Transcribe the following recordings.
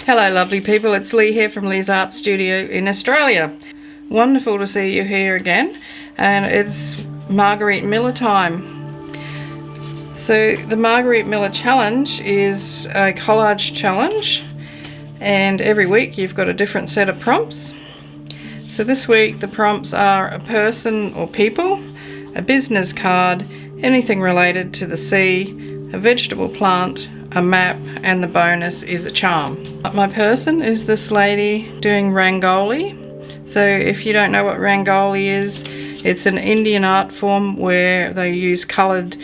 Hello lovely people, it's Leigh here from Leigh's Art Studio in Australia. Wonderful to see you here again, and it's Margarete Miller time. So the Margarete Miller challenge is a collage challenge, and every week you've got a different set of prompts. So this week the prompts are a person or people, a business card, anything related to the sea, a vegetable plant, a map, and the bonus is a charm. My person is this lady doing rangoli. So if you don't know what rangoli is, it's an Indian art form where they use coloured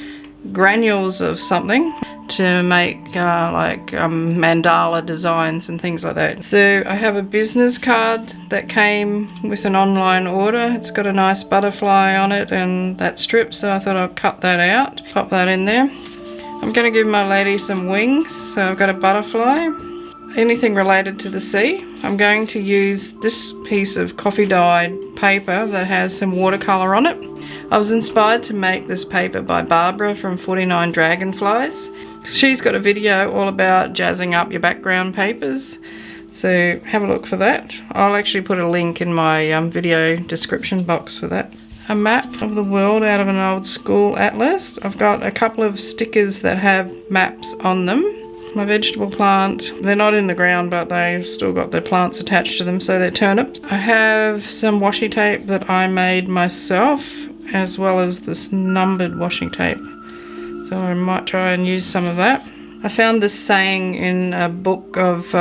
granules of something to make mandala designs and things like that. So I have a business card that came with an online order. It's got a nice butterfly on it and that strip, so I thought I'd cut that out, pop that in there. I'm going to give my lady some wings, so I've got a butterfly. Anything related to the sea. I'm going to use this piece of coffee dyed paper that has some watercolour on it. I was inspired to make this paper by Barbara from 49 Dragonflies. She's got a video all about jazzing up your background papers, so have a look for that. I'll actually put a link in my video description box for that. A map of the world out of an old school atlas. I've got a couple of stickers that have maps on them. My vegetable plant, they're not in the ground but they've still got their plants attached to them, so they're turnips. I have some washi tape that I made myself, as well as this numbered washi tape, so I might try and use some of that. I found this saying in a book of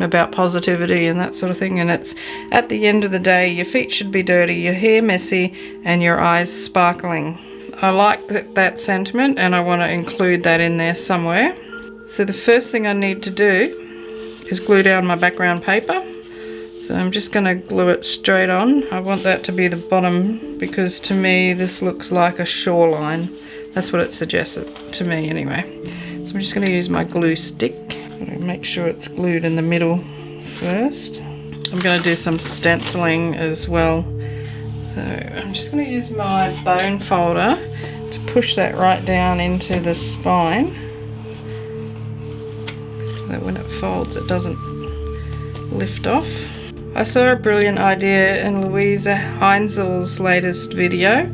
about positivity and that sort of thing, and it's, at the end of the day, your feet should be dirty, your hair messy, and your eyes sparkling. I like that sentiment, and I want to include that in there somewhere. So the first thing I need to do is glue down my background paper. So I'm just going to glue it straight on. I want that to be the bottom because to me this looks like a shoreline. That's what it suggests to me anyway. So I'm just going to use my glue stick. Make sure it's glued in the middle first. I'm going to do some stenciling as well. So I'm just going to use my bone folder to push that right down into the spine, so that when it folds it doesn't lift off. I saw a brilliant idea in Louisa Heinzel's latest video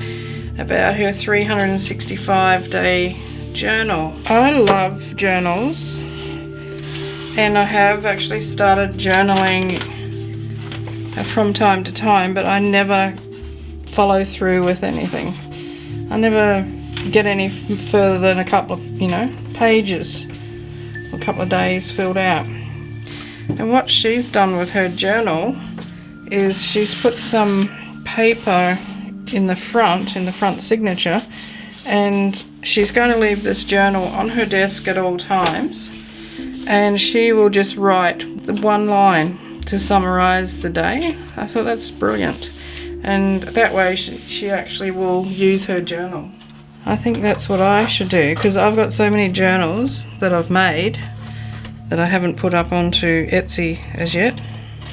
about her 365-day journal. I love journals, and I have actually started journaling from time to time, but I never follow through with anything. I never get any further than a couple of, pages or a couple of days filled out. And what she's done with her journal is she's put some paper in the front signature, and she's going to leave this journal on her desk at all times, and she will just write the one line to summarize the day. I thought that's brilliant, and that way she actually will use her journal. I think that's what I should do, because I've got so many journals that I've made that I haven't put up onto Etsy as yet.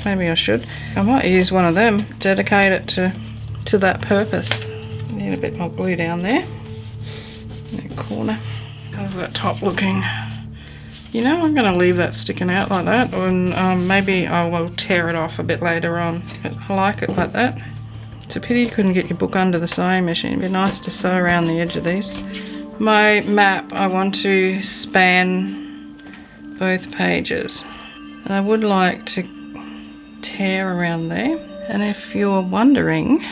Maybe I should. I might use one of them, dedicate it to that purpose. Need a bit more glue down there in the corner. How's that top looking? I'm going to leave that sticking out like that, and maybe I will tear it off a bit later on. But I like it like that. It's a pity you couldn't get your book under the sewing machine. It'd be nice to sew around the edge of these. My map, I want to span both pages, and I would like to tear around there. And if you're wondering,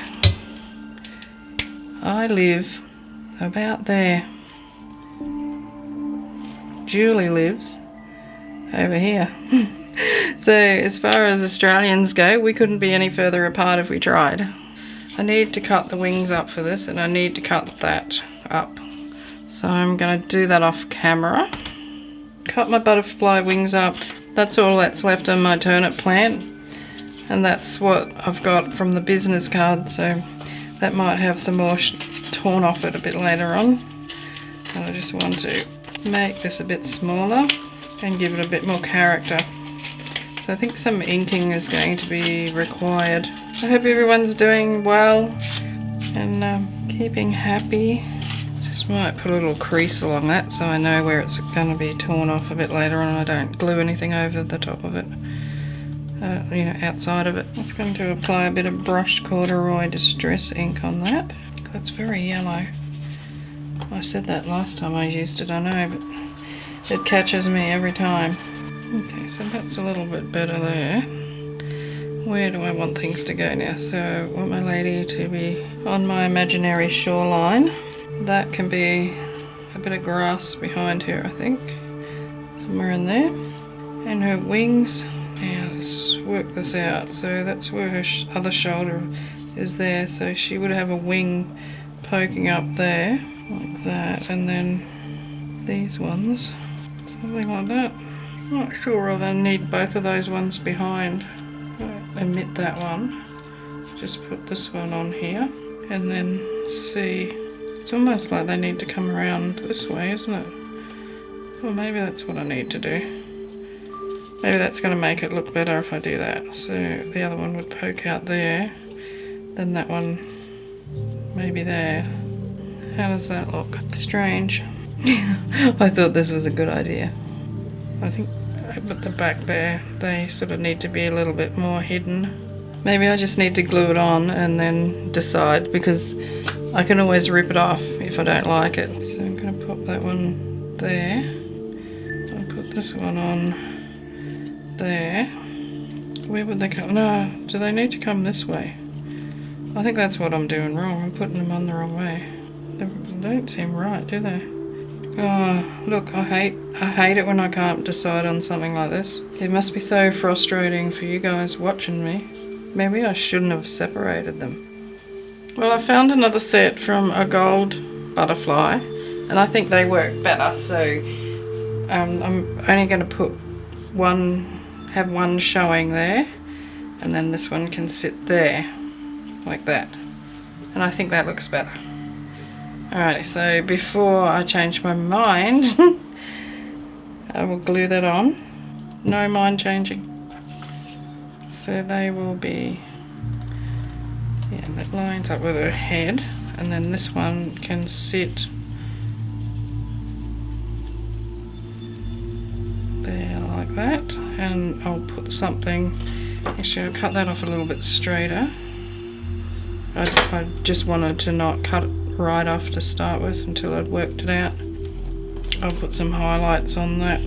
I live about there. Julie lives over here. So as far as Australians go, we couldn't be any further apart if we tried. I need to cut the wings up for this, and I need to cut that up. So I'm going to do that off camera. Cut my butterfly wings up. That's all that's left on my turnip plant, and that's what I've got from the business card, so that might have some more torn off it a bit later on. And I just want to make this a bit smaller and give it a bit more character. So I think some inking is going to be required. I hope everyone's doing well and keeping happy. Just Just might put a little crease along that so I know where it's going to be torn off a bit later on and I don't glue anything over the top of it, you know, outside of it. I'm just going to apply a bit of brushed corduroy distress ink on that. That's very yellow. I said that last time I used it, I know, but it catches me every time. Okay, so that's a little bit better there. Where do I want things to go now? So I want my lady to be on my imaginary shoreline. That can be a bit of grass behind her, I think. Somewhere in there. And her wings. Now let's work this out. So that's where her other shoulder is there. So she would have a wing poking up there, like that. And then these ones, something like that. Not sure whether I need both of those ones behind. Omit that one, just put this one on here and then see. It's almost like they need to come around this way, isn't it? Well, maybe that's what I need to do. Maybe that's going to make it look better if I do that. So the other one would poke out there, then that one maybe there. How does that look? Strange. I thought this was a good idea. I think at the back there, they sort of need to be a little bit more hidden. Maybe I just need to glue it on and then decide, because I can always rip it off if I don't like it. So I'm going to pop that one there. I'll put this one on there. Where would they come? No, do they need to come this way? I think that's what I'm doing wrong. I'm putting them on the wrong way. They don't seem right, do they? Oh, look, I hate it when I can't decide on something like this. It must be so frustrating for you guys watching me. Maybe I shouldn't have separated them. Well, I found another set from a gold butterfly, and I think they work better, so I'm only going to put have one showing there, and then this one can sit there, like that. And I think that looks better. Alrighty, so before I change my mind, I will glue that on. No mind changing. So they will be, yeah, that lines up with her head, and then this one can sit there like that, and I'll put something, actually I'll cut that off a little bit straighter. I just wanted to not cut it right off to start with until I'd worked it out. I'll put some highlights on that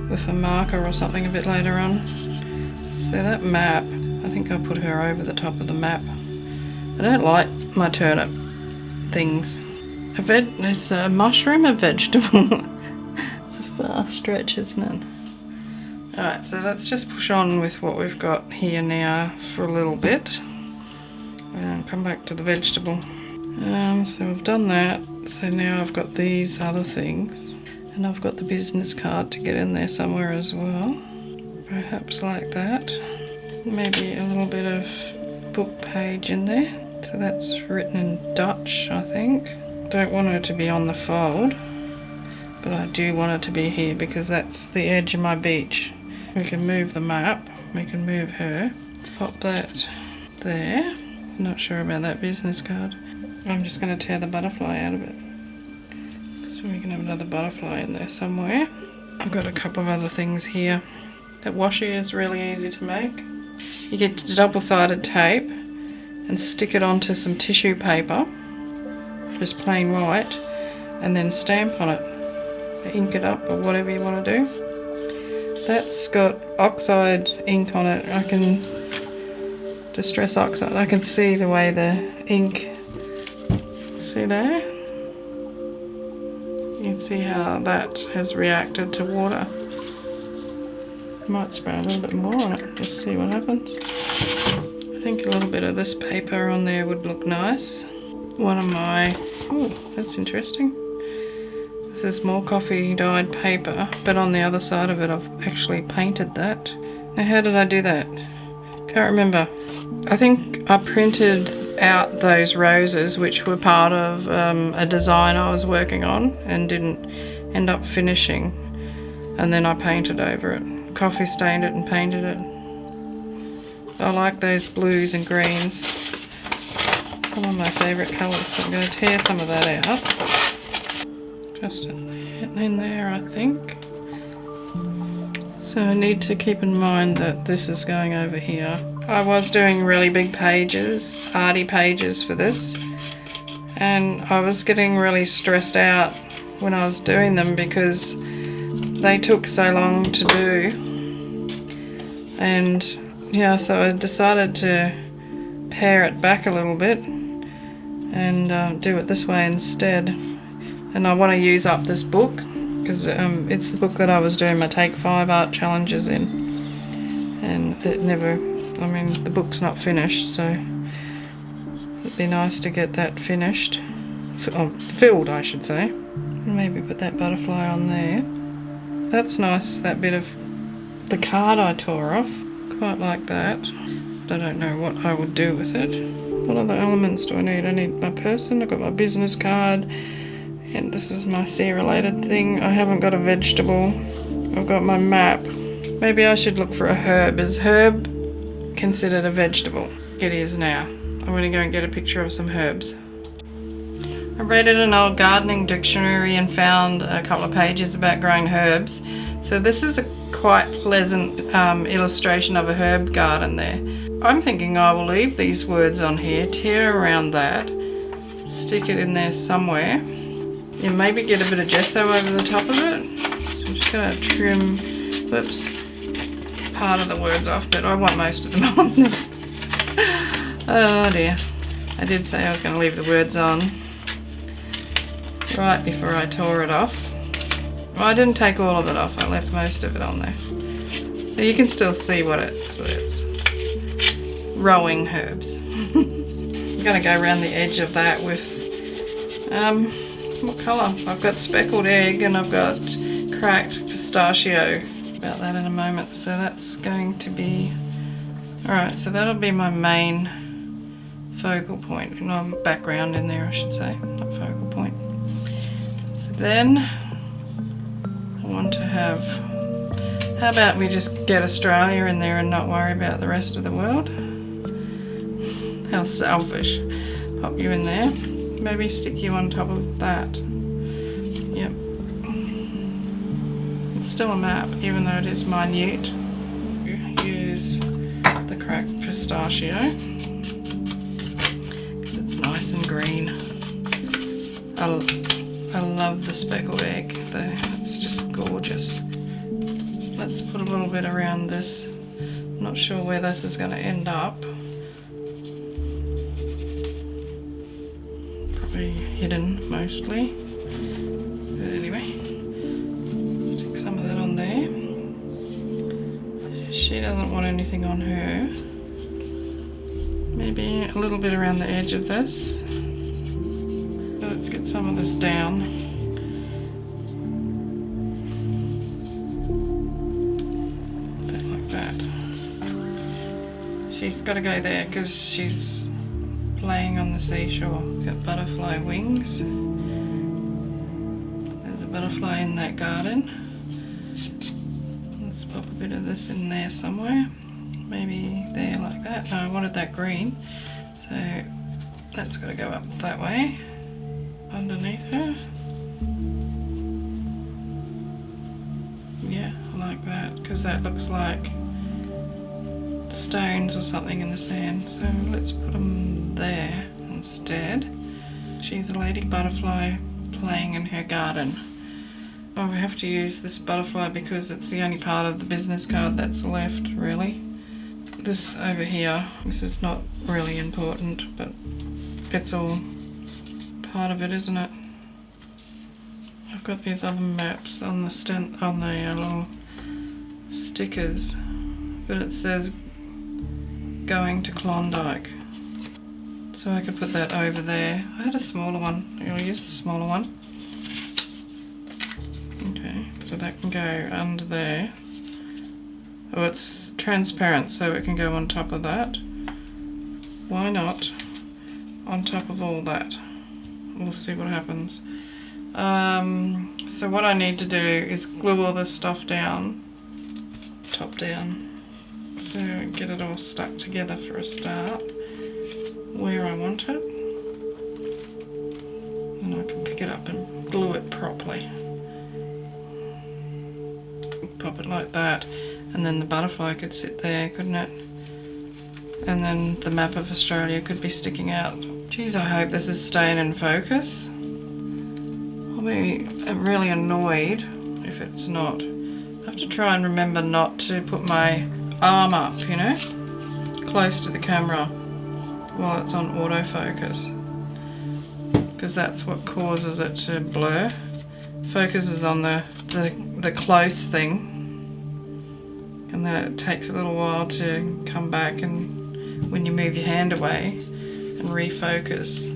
with a marker or something a bit later on. So that map, I think I'll put her over the top of the map. I don't like my turnip things. Is a mushroom a vegetable? It's a far stretch, isn't it? Alright, so let's just push on with what we've got here now for a little bit. And come back to the vegetable. So I've done that, so now I've got these other things, and I've got the business card to get in there somewhere as well, perhaps like that. Maybe a little bit of book page in there, so that's written in Dutch, I think. Don't want her to be on the fold, but I do want it to be here because that's the edge of my beach. We can move the map, we can move her, pop that there. Not sure about that business card. I'm just going to tear the butterfly out of it, so we can have another butterfly in there somewhere. I've got a couple of other things here. That washi is really easy to make. You get double-sided tape and stick it onto some tissue paper, just plain white, and then stamp on it. Ink it up or whatever you want to do. That's got oxide ink on it. I can distress oxide. I can see the way the ink, see there? You can see how that has reacted to water. I might spray a little bit more on it, just see what happens. I think a little bit of this paper on there would look nice. One of my, oh, that's interesting. This is more coffee dyed paper, but on the other side of it I've actually painted that. Now how did I do that? Can't remember. I think I printed out those roses which were part of a design I was working on and didn't end up finishing, and then I painted over it. Coffee stained it and painted it. I like those blues and greens, so Some of my favourite colours, so I'm going to tear some of that out. Just in there, I think. So I need to keep in mind that this is going over here. I was doing really big pages, arty pages for this, and I was getting really stressed out when I was doing them because they took so long to do. And yeah, so I decided to pare it back a little bit and do it this way instead. And I want to use up this book because it's the book that I was doing my Take 5 art challenges in, and it never, I mean, the book's not finished, so it'd be nice to get that finished, filled I should say. Maybe put that butterfly on there. That's nice, that bit of the card I tore off, quite like that. I don't know what I would do with it. What other elements do I need? I need my person, I've got my business card, and this is my sea related thing. I haven't got a vegetable. I've got my map. Maybe I should look for a herb. Is herb considered a vegetable? It is now. I'm going to go and get a picture of some herbs. I read in an old gardening dictionary and found a couple of pages about growing herbs. So this is a quite pleasant illustration of a herb garden there. I'm thinking I will leave these words on here, tear around that, stick it in there somewhere. Yeah, maybe get a bit of gesso over the top of it. So I'm just going to trim, whoops, part of the words off, but I want most of them on there. Oh dear. I did say I was going to leave the words on right before I tore it off. Well, I didn't take all of it off, I left most of it on there. So you can still see what it says. Rowing herbs. I'm going to go around the edge of that with, what colour? I've got speckled egg and I've got cracked pistachio. About that in a moment. So that's going to be, alright, so that'll be my main focal point. No, background in there I should say, not focal point. So then I want to have, how about we just get Australia in there and not worry about the rest of the world? How selfish. Pop you in there. Maybe stick you on top of that. Yep. It's still a map, even though it is minute. Use the cracked pistachio because it's nice and green. I love the speckled egg though, it's just gorgeous. Let's put a little bit around this. I'm not sure where this is going to end up. Probably hidden mostly. But anyway, stick some of that on there. She doesn't want anything on her. Maybe a little bit around the edge of this. Let's get some of this down. Like that. She's got to go there because she's playing on the seashore. It's got butterfly wings. There's a butterfly in that garden. Let's pop a bit of this in there somewhere. Maybe there like that. No, I wanted that green. So that's got to go up that way. Underneath her. Yeah, I like that because that looks like stones or something in the sand. So let's put them there instead. She's a lady butterfly playing in her garden. Oh, we have to use this butterfly because it's the only part of the business card that's left, really. This over here, this is not really important, but it's all part of it, isn't it? I've got these other maps on the little stickers, but it says going to Klondike, so I could put that over there. I had a smaller one. I'll use a smaller one. Okay, so that can go under there. Oh, it's transparent, so it can go on top of that. Why not on top of all that? We'll see what happens. So what I need to do is glue all this stuff down, top down, so get it all stuck together for a start where I want it. And I can pick it up and glue it properly. Pop it like that, and then the butterfly could sit there, couldn't it? And then the map of Australia could be sticking out. Geez, I hope this is staying in focus. I'll be really annoyed if it's not. I have to try and remember not to put my arm up, you know, close to the camera while it's on autofocus, because that's what causes it to blur. Focuses on the close thing, and then it takes a little while to come back, and when you move your hand away and refocus.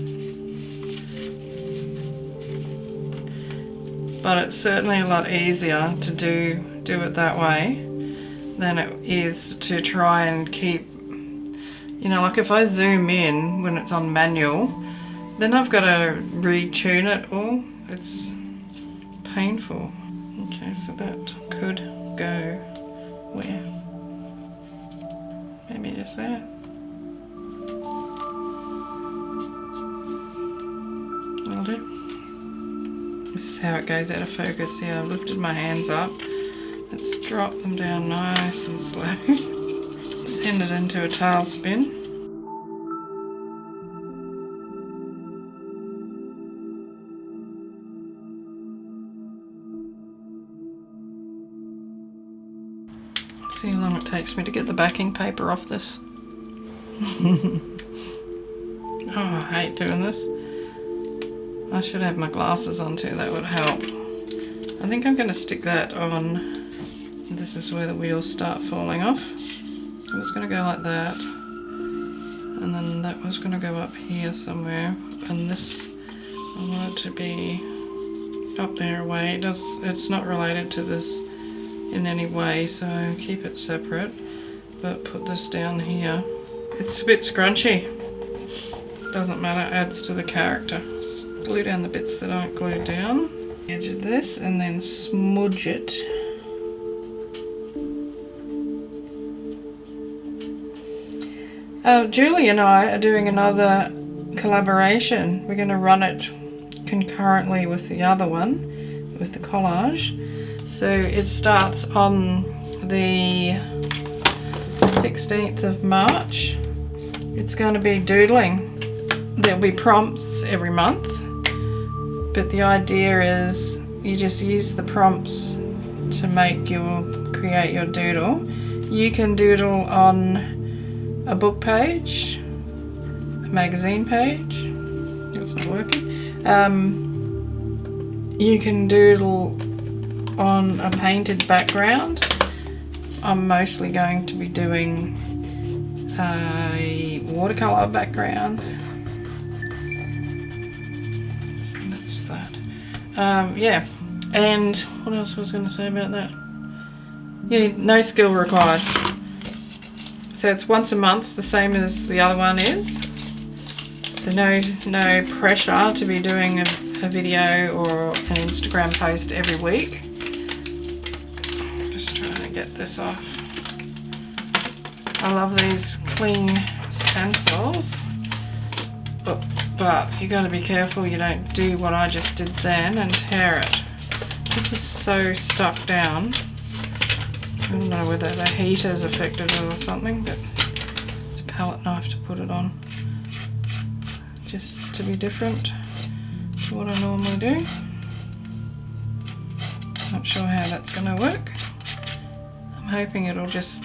But it's certainly a lot easier to do it that way than it is to try and keep, you know, like if I zoom in when it's on manual, then I've got to retune it all. It's painful. Okay, so that could go where? Maybe just there. That'll do. This is how it goes out of focus here. I've lifted my hands up. Let's drop them down nice and slow. Send it into a tailspin. See how long it takes me to get the backing paper off this. Oh, I hate doing this. I should have my glasses on too, that would help. I think I'm going to stick that on. This is where the wheels start falling off. I was going to go like that, and then that was going to go up here somewhere, and this I want it to be up there away. It's not related to this in any way, so keep it separate, but put this down here. It's a bit scrunchy, doesn't matter, adds to the character. Just glue down the bits that aren't glued down, edge of this, and then smudge it. Julie and I are doing another collaboration. We're going to run it concurrently with the other one, with the collage. So it starts on the 16th of March. It's going to be doodling. There'll be prompts every month, but the idea is you just use the prompts to create your doodle. You can doodle on a book page, a magazine page. That's not working. You can doodle on a painted background. I'm mostly going to be doing a watercolor background. That's that. Yeah, and what else was I going to say about that? Yeah, no skill required. So it's once a month, the same as the other one is. So no pressure to be doing a video or an Instagram post every week. Just trying to get this off. I love these cling stencils, but you got to be careful you don't do what I just did then and tear it. This is so stuck down. I don't know whether the heat has affected it or something, but it's a palette knife to put it on, just to be different to what I normally do. Not sure how that's going to work. I'm hoping it'll just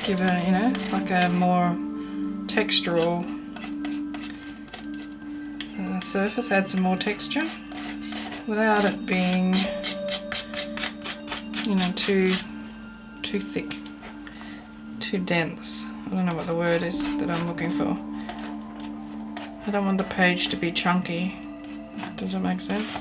give a, you know, like a more textural surface, add some more texture without it being, you know, too thick, too dense. I don't know what the word is that I'm looking for. I don't want the page to be chunky. Does it make sense?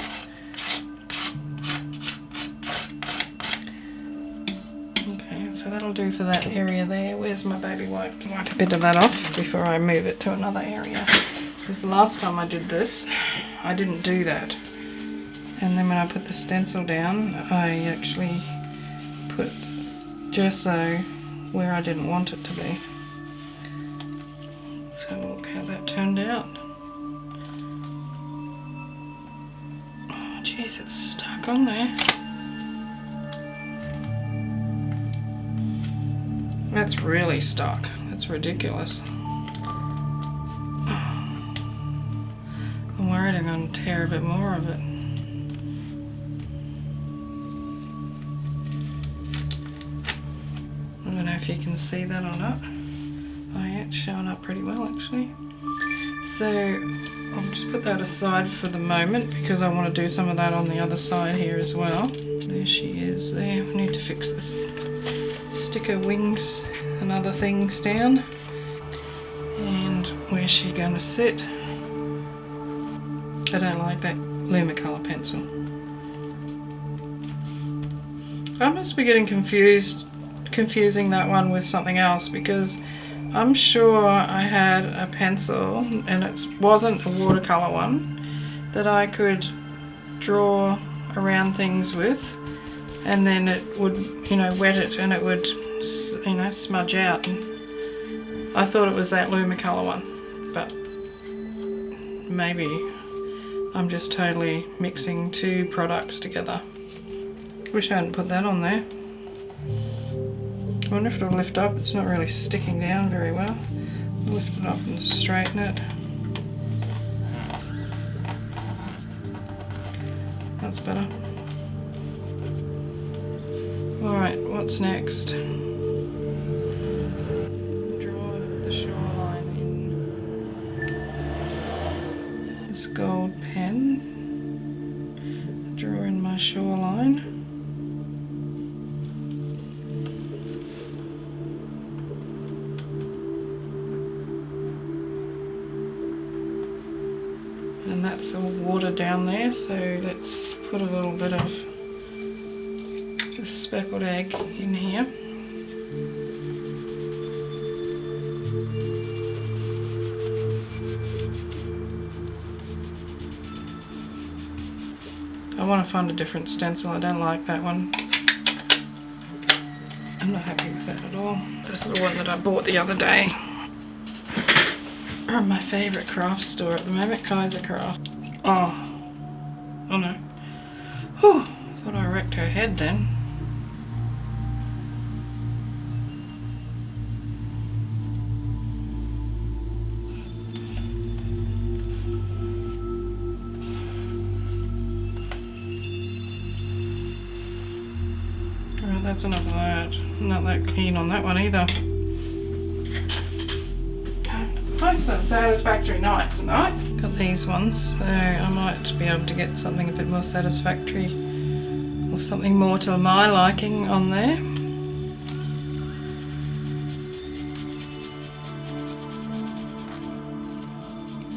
Okay, so that'll do for that area there. Where's my baby wipe? Wipe a bit of that off before I move it to another area. Because the last time I did this, I didn't do that. And then when I put the stencil down, I actually put gesso where I didn't want it to be. So look how that turned out. Jeez, it's stuck on there. That's really stuck. That's ridiculous. I'm worried I'm going to tear a bit more of it. I don't know if you can see that or not. Oh yeah, it's showing up pretty well actually. So I'll just put that aside for the moment because I want to do some of that on the other side here as well. There she is there. I need to fix this sticker wings and other things down. And where's she going to sit? I don't like that Lumicolor pencil. I must be getting confusing that one with something else because I'm sure I had a pencil and it wasn't a watercolor one that I could draw around things with, and then it would, you know, wet it and it would, you know, smudge out. And I thought it was that Lumicolor one, but maybe I'm just totally mixing two products together. Wish I hadn't put that on there. I wonder if it'll lift up. It's not really sticking down very well. I'll lift it up and straighten it. That's better. Alright, what's next? Draw the shoreline in this gold pen. Draw in my shoreline. And that's all water down there, so let's put a little bit of the speckled egg in here. I want to find a different stencil. I don't like that one. I'm not happy with that at all. This is the one that I bought the other day from my favourite craft store at the moment, Kaiser Craft. Oh no. Whew, thought I wrecked her head then. Alright, that's enough of that. I'm not that keen on that one either. Most unsatisfactory night tonight. Got these ones, so I might be able to get something a bit more satisfactory or something more to my liking on there.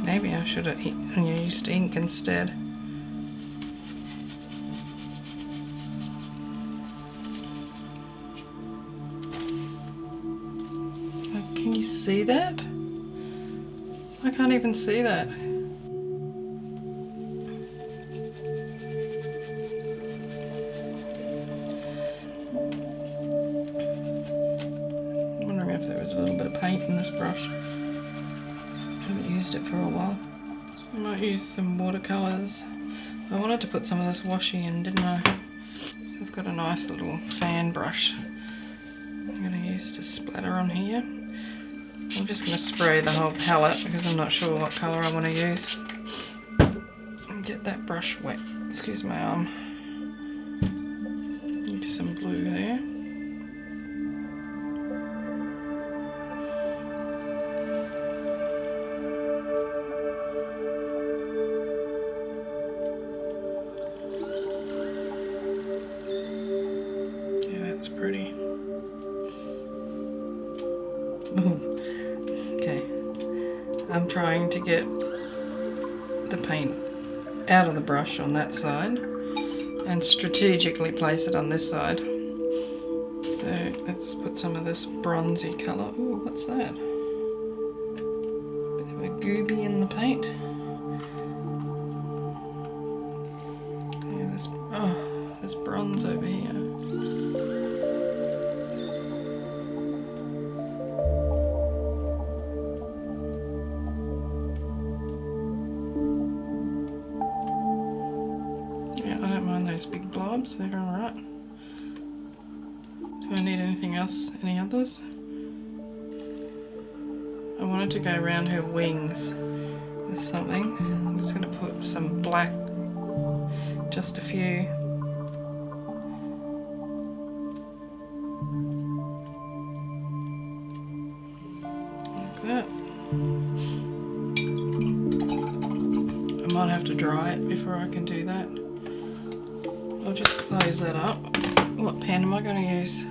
Maybe I should have used ink instead. Can you see that? I can't even see that. I'm wondering if there was a little bit of paint in this brush. I haven't used it for a while. So I might use some watercolours. I wanted to put some of this washi in, didn't I? So I've got a nice little fan brush I'm going to use to splatter on here. I'm just going to spray the whole palette because I'm not sure what colour I want to use. And get that brush wet. Excuse my arm. Need some blue there. Yeah, that's pretty. Ooh. Okay, I'm trying to get the paint out of the brush on that side and strategically place it on this side. So let's put some of this bronzy colour. Ooh, what's that? Bit of a gooby in the paint. Yeah, there's bronze over here. big blobs, they're alright. Do I need anything else? Any others? I wanted to go around her wings with something. I'm just going to put some black, just a few. Like that. I might have to dry it before I can do that. I'll just close that up. What pen am I going to use?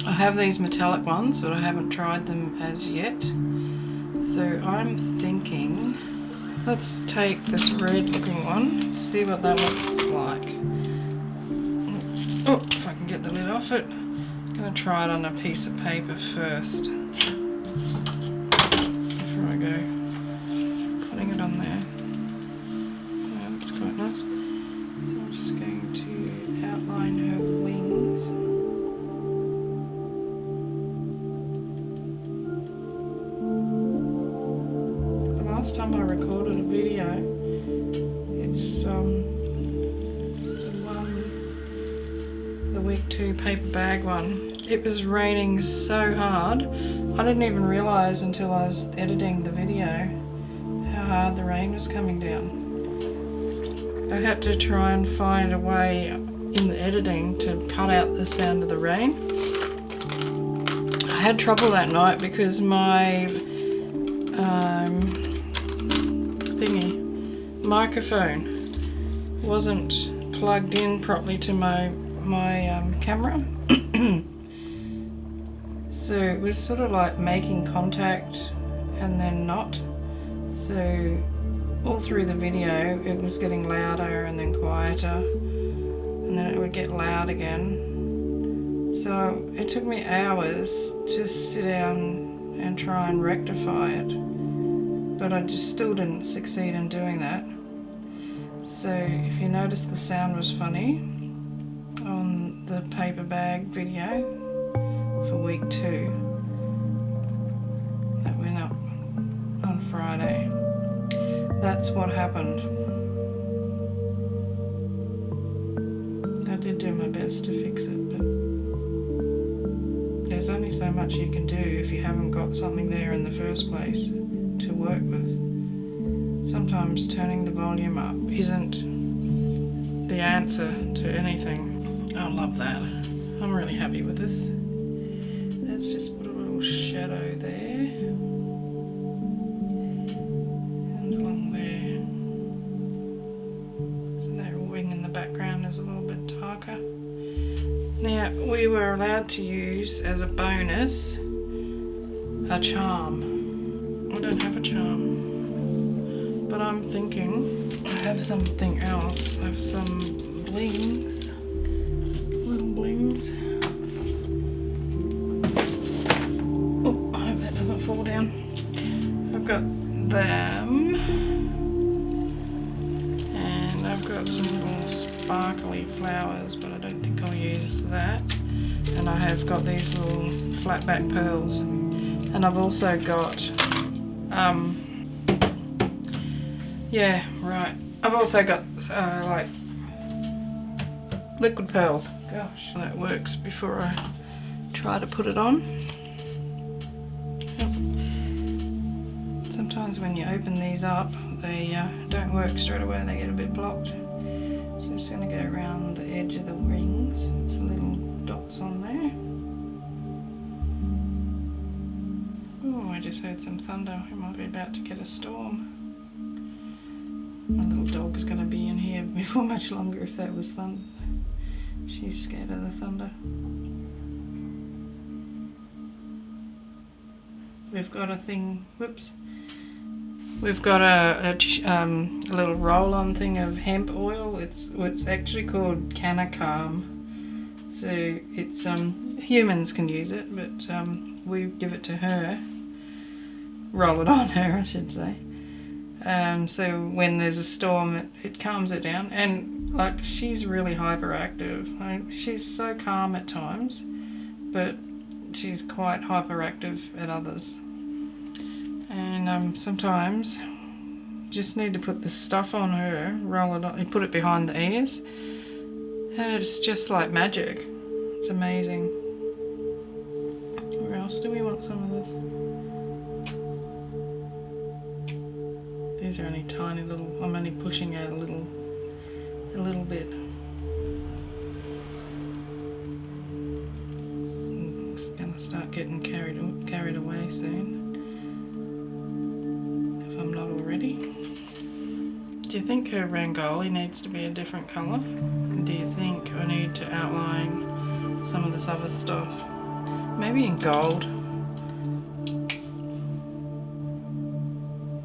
I have these metallic ones, but I haven't tried them as yet. So I'm thinking, let's take this red looking one, see what that looks like. Oh, if I can get the lid off it. I'm going to try it on a piece of paper first. Before I go putting it on there. Yeah, that's quite nice. So I'm just going to outline her wings. The last time I recorded a video, it's the week 2 paper bag one. It was raining so hard, I didn't even realise until I was editing the video how hard the rain was coming down. I had to try and find a way in the editing to cut out the sound of the rain. I had trouble that night because my microphone wasn't plugged in properly to my camera. So it was sort of like making contact and then not. So all through the video it was getting louder and then quieter, and then it would get loud again. So it took me hours to sit down and try and rectify it, but I just still didn't succeed in doing that. So if you notice, the sound was funny on the paper bag video for week 2 that went up on Friday. That's what happened. I did do my best to fix it, but there's only so much you can do if you haven't got something there in the first place to work with. Sometimes turning the volume up isn't the answer to anything. I love that. I'm really happy with this. Let's just put a little shadow there and along there, so that wing in the background is a little bit darker. Now, we were allowed to use as a bonus a charm. I don't have a charm, but I'm thinking I have something else. I have some blings, little blings. Oh, I hope that doesn't fall down. I've got them, and I've got some little sparkly flowers, but I don't think I'll use that. And I have got these little flat back pearls, and I've also got yeah, right, I've also got like liquid pearls. Gosh, that works before I try to put it on. Yep. Sometimes when you open these up, they don't work straight away, they get a bit blocked. So I'm just going to go around the edge of the rings. It's little dots on there. Oh, I just heard some thunder. We might be about to get a storm. My little dog's going to be in here before much longer if that was thunder. She's scared of the thunder. We've got a thing, whoops. We've got a little roll-on thing of hemp oil. It's actually called Canacalm. So it's humans can use it, but we give it to her. Roll it on her, I should say. So when there's a storm, it calms her down. And like, she's really hyperactive. She's so calm at times, but she's quite hyperactive at others. And sometimes you just need to put the stuff on her, roll it on, you put it behind the ears, And it's just like magic. It's amazing. Where else do we want some of this? These are only tiny little, I'm only pushing out a little bit. It's gonna start getting carried away soon, if I'm not already. Do you think her Rangoli needs to be a different colour? Do you think I need to outline some of this other stuff? Maybe in gold.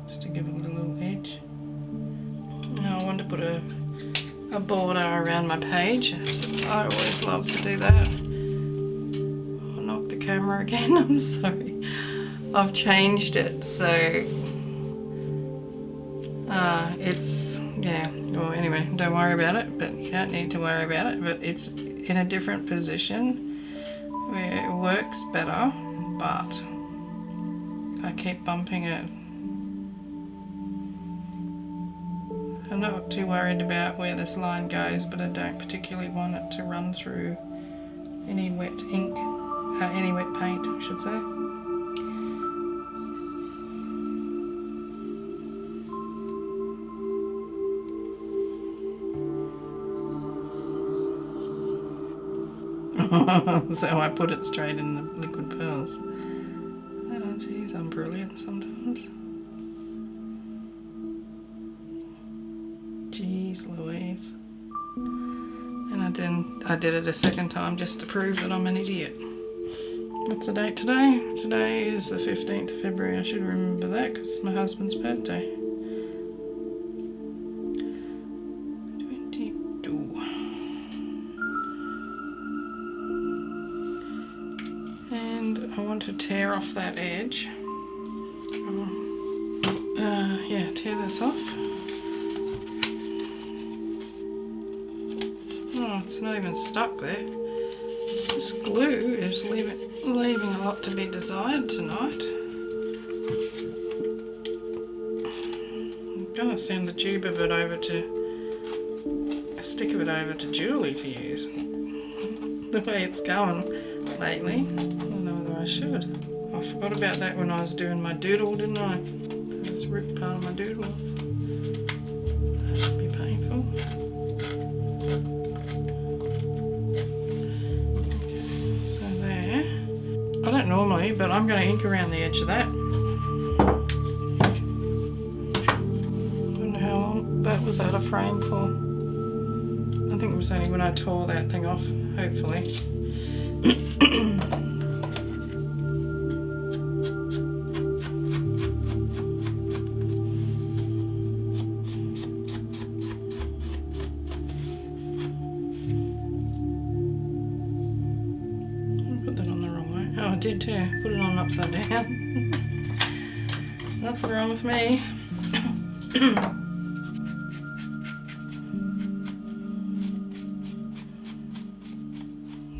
Just to give it a little edge. Now I want to put a border around my page. I always love to do that. I'll knock the camera again, I'm sorry. I've changed it, so it's, yeah, well anyway, don't worry about it, but you don't need to worry about it, but it's in a different position where it works better, but I keep bumping it. I'm not too worried about where this line goes, but I don't particularly want it to run through any wet ink, any wet paint, I should say. So I put it straight in the liquid pearls. Oh geez, I'm brilliant sometimes. Jeez Louise. And I did it a second time just to prove that I'm an idiot. What's the date today? Today is the 15th of February. I should remember that because it's my husband's birthday. 22. And I want to tear off that edge. Yeah, tear this off. Oh, it's not even stuck there. This glue is leaving a lot to be desired tonight. I'm gonna send a stick of it over to Julie to use. The way it's going lately. I don't know whether I should. I forgot about that when I was doing my doodle, didn't I? I just ripped part of my doodle off. That should be painful. I don't normally, but I'm going to ink around the edge of that. I don't know how long that was out of frame for. I think it was only when I tore that thing off, hopefully. I did too. Put it on upside down. Nothing wrong with me.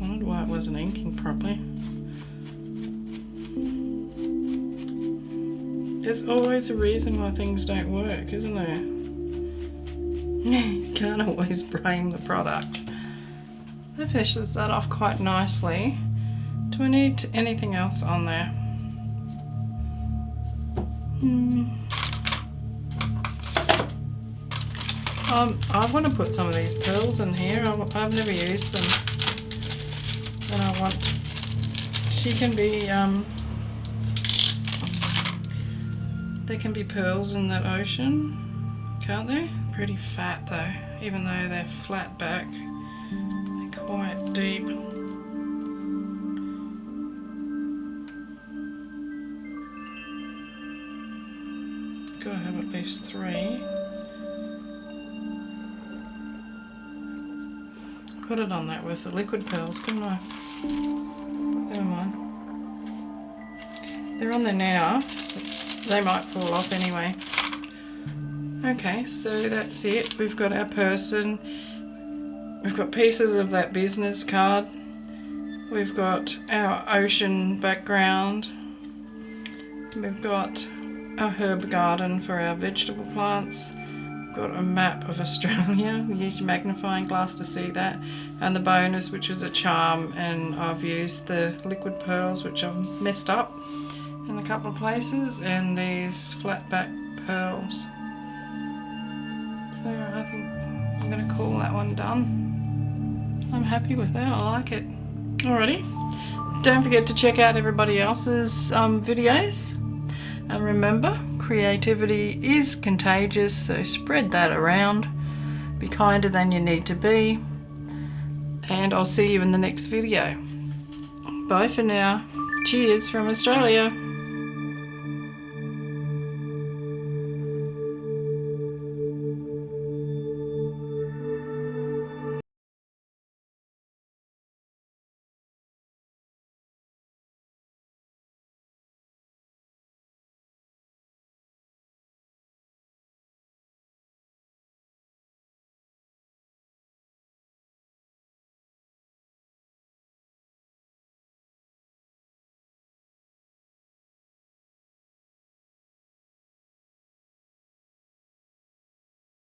I wonder why it wasn't inking properly. There's always a reason why things don't work, isn't there? You can't always blame the product. That finishes that off quite nicely. Do I need anything else on there? I want to put some of these pearls in here. I've never used them. And I want... She can be... There can be pearls in that ocean, can't they? Pretty fat though, even though they're flat back. They're quite deep. Gotta have at least 3. Put it on that with the liquid pearls, couldn't I? Never mind. They're on there now. They might fall off anyway. Okay, so that's it. We've got our person. We've got pieces of that business card. We've got our ocean background. We've got a herb garden for our vegetable plants. got a map of Australia. We use your magnifying glass to see that, and the bonus, which was a charm, and I've used the liquid pearls, which I've messed up in a couple of places, and these flat back pearls. So I think I'm going to call that one done. I'm happy with that, I like it. Alrighty, don't forget to check out everybody else's videos, and remember, creativity is contagious, so spread that around. Be kinder than you need to be, and I'll see you in the next video. Bye for now. Cheers from Australia.